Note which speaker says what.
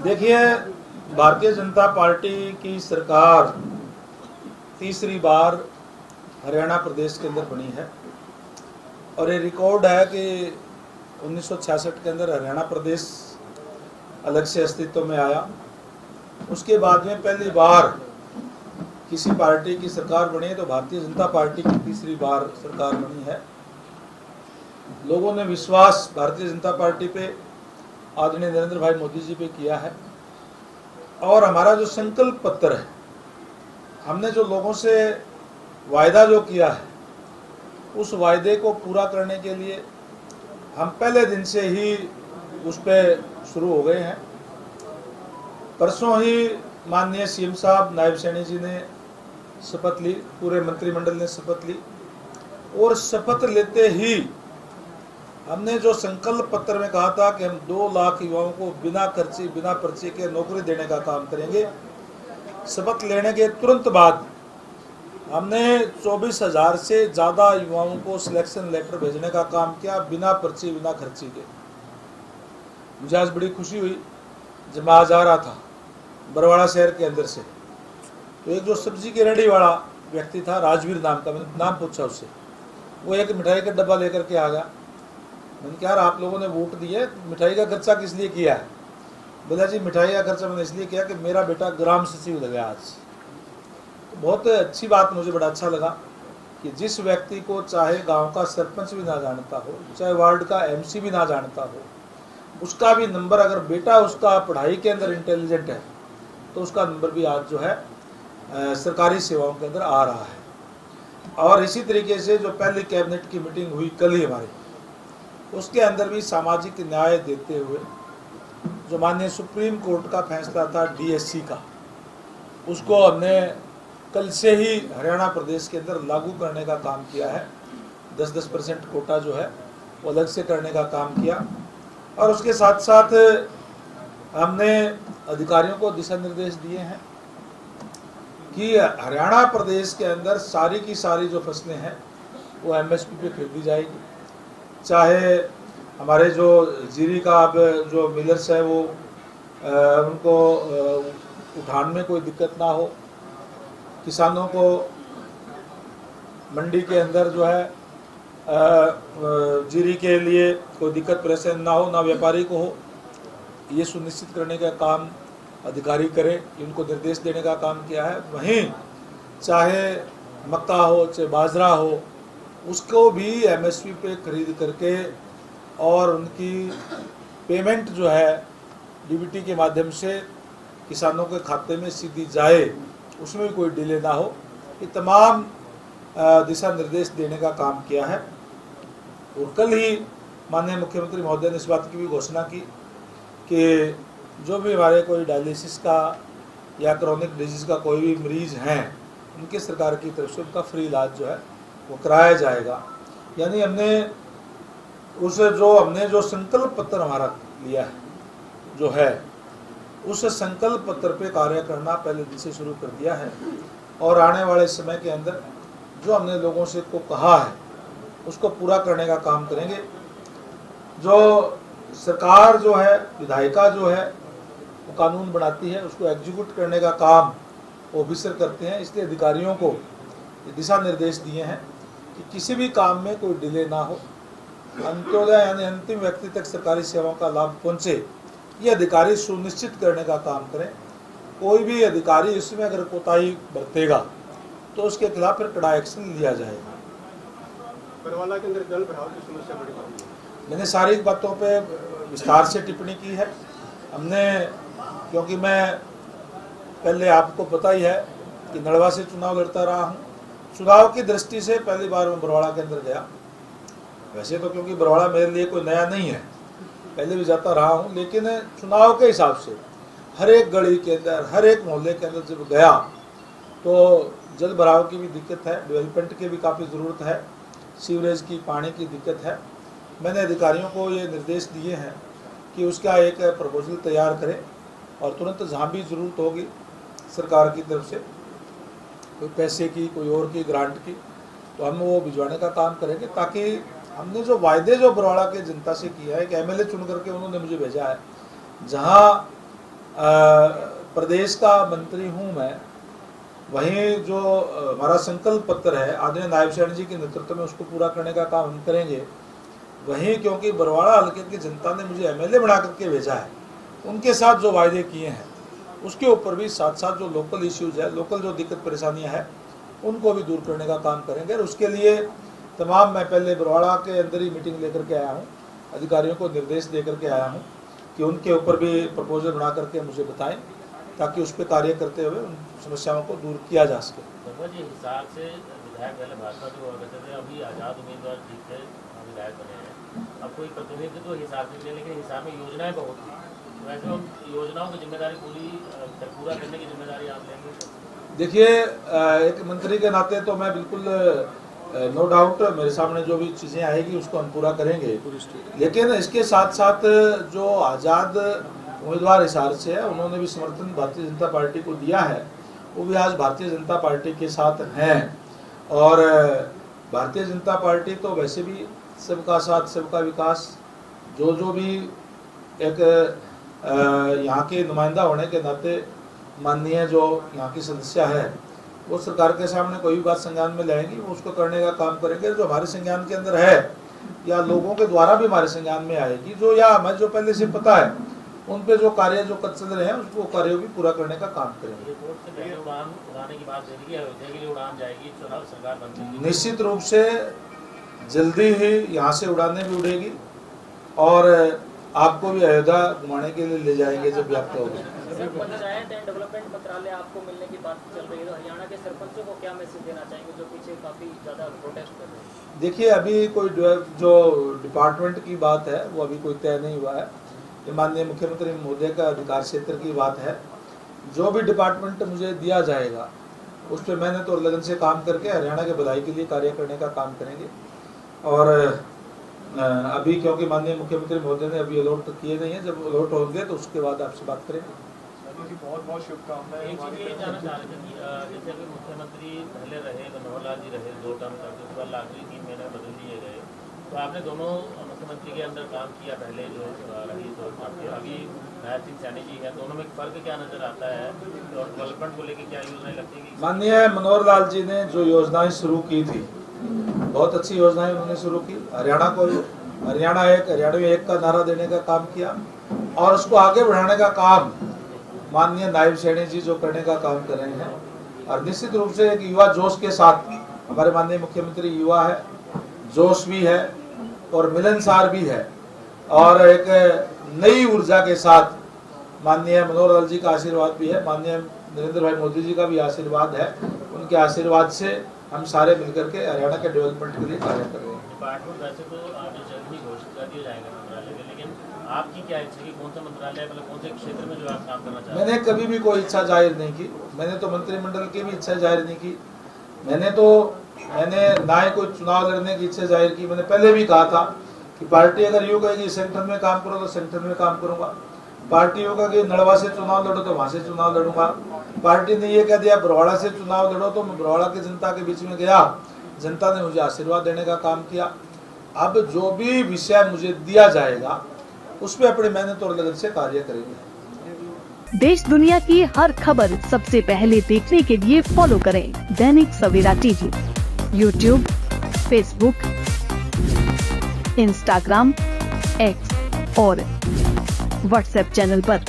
Speaker 1: देखिए, भारतीय जनता पार्टी की सरकार तीसरी बार हरियाणा प्रदेश के अंदर बनी है और ये रिकॉर्ड है कि 1966 के अंदर हरियाणा प्रदेश अलग से अस्तित्व में आया। उसके बाद में पहली बार किसी पार्टी की सरकार बनी है तो भारतीय जनता पार्टी की तीसरी बार सरकार बनी है। लोगों ने विश्वास भारतीय जनता पार्टी पे, आदरणीय नरेंद्र भाई मोदी जी पे किया है और हमारा जो संकल्प पत्र है, हमने जो लोगों से वायदा जो किया है, उस वायदे को पूरा करने के लिए हम पहले दिन से ही उस पर शुरू हो गए हैं। परसों ही माननीय सीएम साहब नायब सैनी जी ने शपथ ली, पूरे मंत्रिमंडल ने शपथ ली और शपथ लेते ही हमने जो संकल्प पत्र में कहा था कि हम 2 लाख युवाओं को बिना खर्ची बिना पर्ची के नौकरी देने का काम करेंगे, शपथ लेने के तुरंत बाद हमने 24,000 से ज़्यादा युवाओं को सिलेक्शन लेटर भेजने का काम किया बिना पर्ची बिना खर्ची के। मुझे आज बड़ी खुशी हुई जब मैं आज आ रहा था बरवाड़ा शहर के अंदर से, तो एक जो सब्जी की रेडी वाला व्यक्ति था, राजवीर नाम का, मैंने नाम पूछा उससे, वो एक मिठाई का डब्बा लेकर के आ गया। मैंने कहा, यार आप लोगों ने वोट दिए, मिठाई का खर्चा किस लिए किया है? बोला जी मिठाई का खर्चा मैंने इसलिए किया कि मेरा बेटा ग्राम सचिव लगा आज। तो बहुत अच्छी बात, मुझे बड़ा अच्छा लगा कि जिस व्यक्ति को चाहे गांव का सरपंच भी ना जानता हो, चाहे वार्ड का एमसी भी ना जानता हो, उसका भी नंबर, अगर बेटा उसका पढ़ाई के अंदर इंटेलिजेंट है तो उसका नंबर भी आज जो है सरकारी सेवाओं के अंदर आ रहा है। और इसी तरीके से जो पहली कैबिनेट की मीटिंग हुई कल ही हमारी, उसके अंदर भी सामाजिक न्याय देते हुए जो माननीय सुप्रीम कोर्ट का फैसला था डीएससी का, उसको हमने कल से ही हरियाणा प्रदेश के अंदर लागू करने का काम किया है। 10% कोटा जो है वो अलग से करने का काम किया और उसके साथ साथ हमने अधिकारियों को दिशा निर्देश दिए हैं कि हरियाणा प्रदेश के अंदर सारी की सारी जो फसलें हैं वो एमएसपी पे खरीदी जाएगी। चाहे हमारे जो जीरी का अब जो मिलर्स है वो उनको उठान में कोई दिक्कत ना हो, किसानों को मंडी के अंदर जो है जीरी के लिए कोई दिक्कत परेशानी ना हो, ना व्यापारी को हो, ये सुनिश्चित करने का काम अधिकारी करें, इनको निर्देश देने का काम किया है। वहीं चाहे मक्का हो चाहे बाजरा हो, उसको भी एमएसपी पे खरीद करके और उनकी पेमेंट जो है डीबीटी के माध्यम से किसानों के खाते में सीधी जाए, उसमें भी कोई डिले ना हो, ये तमाम दिशा निर्देश देने का काम किया है। और कल ही माननीय मुख्यमंत्री महोदय ने इस बात की भी घोषणा की कि जो भी हमारे कोई डायलिसिस का या क्रोनिक डिजीज़ का कोई भी मरीज़ हैं, उनके सरकार की तरफ से उनका फ्री इलाज जो है वो कराया जाएगा। यानी हमने जो संकल्प पत्र हमारा लिया है जो है, उस संकल्प पत्र पे कार्य करना पहले दिन से शुरू कर दिया है और आने वाले समय के अंदर जो हमने लोगों से को कहा है उसको पूरा करने का काम करेंगे। जो सरकार जो है, विधायिका जो है, वो कानून बनाती है, उसको एग्जीक्यूट करने का काम ऑफिसर करते हैं। इसलिए अधिकारियों को दिशा निर्देश दिए हैं कि किसी भी काम में कोई डिले ना हो, अंत्योदय यानी अंतिम व्यक्ति तक सरकारी सेवाओं का लाभ पहुंचे, ये अधिकारी सुनिश्चित करने का काम करें। कोई भी अधिकारी इसमें अगर कोताही बरतेगा तो उसके खिलाफ फिर कड़ा एक्शन लिया जाएगा।
Speaker 2: बरवाला के अंदर जल भराव की समस्या बड़ी है।
Speaker 1: मैंने सारी बातों पे विस्तार से टिप्पणी की है। हमने, क्योंकि मैं पहले आपको पता ही है कि नड़वा से चुनाव लड़ता रहा हूँ, चुनाव की दृष्टि से पहली बार मैं बरवाड़ा के अंदर गया। वैसे तो क्योंकि बरवाड़ा मेरे लिए कोई नया नहीं है, पहले भी जाता रहा हूँ, लेकिन चुनाव के हिसाब से हर एक गली के अंदर, हर एक मोहल्ले के अंदर जब गया तो जल भराव की भी दिक्कत है, डेवलपमेंट की भी काफ़ी ज़रूरत है, सीवरेज की, पानी की दिक्कत है। मैंने अधिकारियों को ये निर्देश दिए हैं कि उसका एक प्रपोजल तैयार करें और तुरंत जहाँ भी ज़रूरत होगी सरकार की तरफ से, कोई पैसे की, कोई और की, ग्रांट की, तो हम वो भिजवाने का काम करेंगे, ताकि हमने जो वायदे जो बरवाड़ा के जनता से किया है कि एमएलए चुन करके उन्होंने मुझे भेजा है, जहाँ प्रदेश का मंत्री हूँ मैं, वहीं जो हमारा संकल्प पत्र है आदरणीय नायब सैनी जी के नेतृत्व में उसको पूरा करने का काम हम करेंगे। वहीं क्योंकि बरवाड़ा हल्के की जनता ने मुझे एमएलए बना करके भेजा है, उनके साथ जो वायदे किए हैं उसके ऊपर भी साथ साथ जो लोकल इश्यूज है, लोकल जो दिक्कत परेशानियां हैं उनको भी दूर करने का काम करेंगे। और उसके लिए तमाम मैं पहले बरवाड़ा के अंदर ही मीटिंग लेकर के आया हूँ, अधिकारियों को निर्देश दे करके आया हूँ कि उनके ऊपर भी प्रपोजल बना करके मुझे बताएं ताकि उस पर कार्य करते हुए उन समस्याओं को दूर किया जा सके।
Speaker 3: जी हिसाब से विधायक पहले भाजपा के हुआ करते थे, अभी आज़ाद उम्मीदवार जीत के विधायक बने हैं। अब कोई प्रतिनिधित्व तो हिसाब से मिले, लेकिन हिसाब में योजनाएं बहुत थी, तो वैसे हम योजनाओं की जिम्मेदारी पूरा करने की जिम्मेदारी आप लेंगे?
Speaker 1: देखिए, एक मंत्री के नाते तो मैं बिल्कुल नो डाउट मेरे सामने जो भी चीज़ें आएगी उसको हम पूरा करेंगे, लेकिन इसके साथ साथ जो आज़ाद उम्मीदवार हिसार से है उन्होंने भी समर्थन भारतीय जनता पार्टी को दिया है, वो भी आज भारतीय जनता पार्टी के साथ हैं। और भारतीय जनता पार्टी तो वैसे भी सबका साथ सबका विकास, जो भी एक यहाँ के नुमाइंदा होने के नाते माननीय जो यहाँ की सदस्य है वो सरकार के सामने कोई भी बात संज्ञान में लाएंगी, वो उसको करने का काम करेंगे। जो हमारे संज्ञान के अंदर है या लोगों के द्वारा भी हमारे संज्ञान में आएगी, जो या हमें जो पहले से पता है उन पे जो कार्य जो चल रहे हैं उसको कार्य भी पूरा करने का काम करेंगे।
Speaker 3: उड़ान उड़ाने की बात देखिए, अयोध्या के लिए उड़ान जाएगी, चुनाव सरकार बनती,
Speaker 1: निश्चित रूप से जल्दी ही यहाँ से उड़ानें भी उड़ेगी और आपको भी अयोध्या घुमाने के लिए ले जाएंगे जब व्याप्त होगा।
Speaker 4: पंचायत एंड डेवलपमेंट मंत्रालय आपको मिलने की बात चल रही है, तो हरियाणा के सरपंचों को क्या मैसेज देना चाहेंगे जो पीछे काफी ज्यादा प्रोटेस्ट कर रहे हैं?
Speaker 1: देखिए, अभी कोई जो डिपार्टमेंट की बात है वो अभी कोई तय नहीं हुआ है, ये माननीय मुख्यमंत्री महोदय का अधिकार क्षेत्र की बात है। जो भी डिपार्टमेंट मुझे दिया जाएगा उस पर मेहनत और लगन से काम करके हरियाणा के भलाई के लिए कार्य करने का काम करेंगे। और अभी क्योंकि माननीय मुख्यमंत्री महोदय ने अभी अलॉट किए नहीं है, जब अलॉट होंगे तो उसके बाद आपसे बात करेंगे।
Speaker 2: बहुत बहुत शुभकामनाएं।
Speaker 3: एक चीज़ ये जानना चाह रहे थे कि जैसे अभी मुख्यमंत्री पहले रहे मनोहर लाल जी रहे 2 टर्म तक, उसके बाद आखिरी 3 महीने में बदल दिए गए, तो आपने दोनों मुख्यमंत्री के अंदर काम किया, पहले जो रही तो आपके अभी नायब सिंह सैनी जी है, दोनों में फ़र्क क्या नज़र आता है और डेवलपमेंट को लेकर क्या योजनाएं लगती है?
Speaker 1: माननीय मनोहर लाल जी ने जो योजनाएं शुरू की थी बहुत अच्छी योजनाएं उन्होंने शुरू की। हरियाणा एक हरियाणवी एक का नारा देने का काम किया और उसको आगे बढ़ाने का काम माननीय नायब सैनी जी जो करने का काम कर रहे हैं। और निश्चित रूप से एक युवा जोश के साथ हमारे माननीय मुख्यमंत्री युवा है, जोश भी है और मिलनसार भी है, और एक नई ऊर्जा के साथ माननीय मनोहर लाल जी का आशीर्वाद भी है, माननीय नरेंद्र भाई मोदी जी का भी आशीर्वाद है। उनके आशीर्वाद से हम सारे मिलकर के हरियाणा के डेवलपमेंट के लिए कार्य कर रहे हैं।
Speaker 3: डिपार्टमेंट वैसे तो आगे जल्द ही घोषित कर दिया जाएगा मंत्रालय में, लेकिन आपकी क्या इच्छा है कि कौन सा मंत्रालय, मतलब कौन से क्षेत्र में जो आप काम करना चाहते हैं?
Speaker 1: मैंने कभी भी कोई इच्छा जाहिर नहीं की, मैंने तो मंत्रिमंडल की भी इच्छा जाहिर नहीं की, मैंने ना ही कोई चुनाव लड़ने की इच्छा जाहिर की। मैंने पहले भी कहा था कि पार्टी अगर यूँ कहेगी सेंटर में काम करो तो सेंटर में काम करूंगा, पार्टी यूँ कहेगी नड़वा से चुनाव लड़ो तो वहाँ से चुनाव लड़ूंगा। पार्टी ने ये कह दिया बरवाड़ा से चुनाव लड़ो तो मैं बरवाड़ा की जनता के बीच में गया, जनता ने मुझे आशीर्वाद देने का काम किया। अब जो भी विषय मुझे दिया जाएगा उस पर अपनी मेहनत और लगन से कार्य करेंगे।
Speaker 5: देश दुनिया की हर खबर सबसे पहले देखने के लिए फॉलो करें Dainik Savera TV, YouTube, Facebook, Instagram, X और व्हाट्सएप चैनल पर।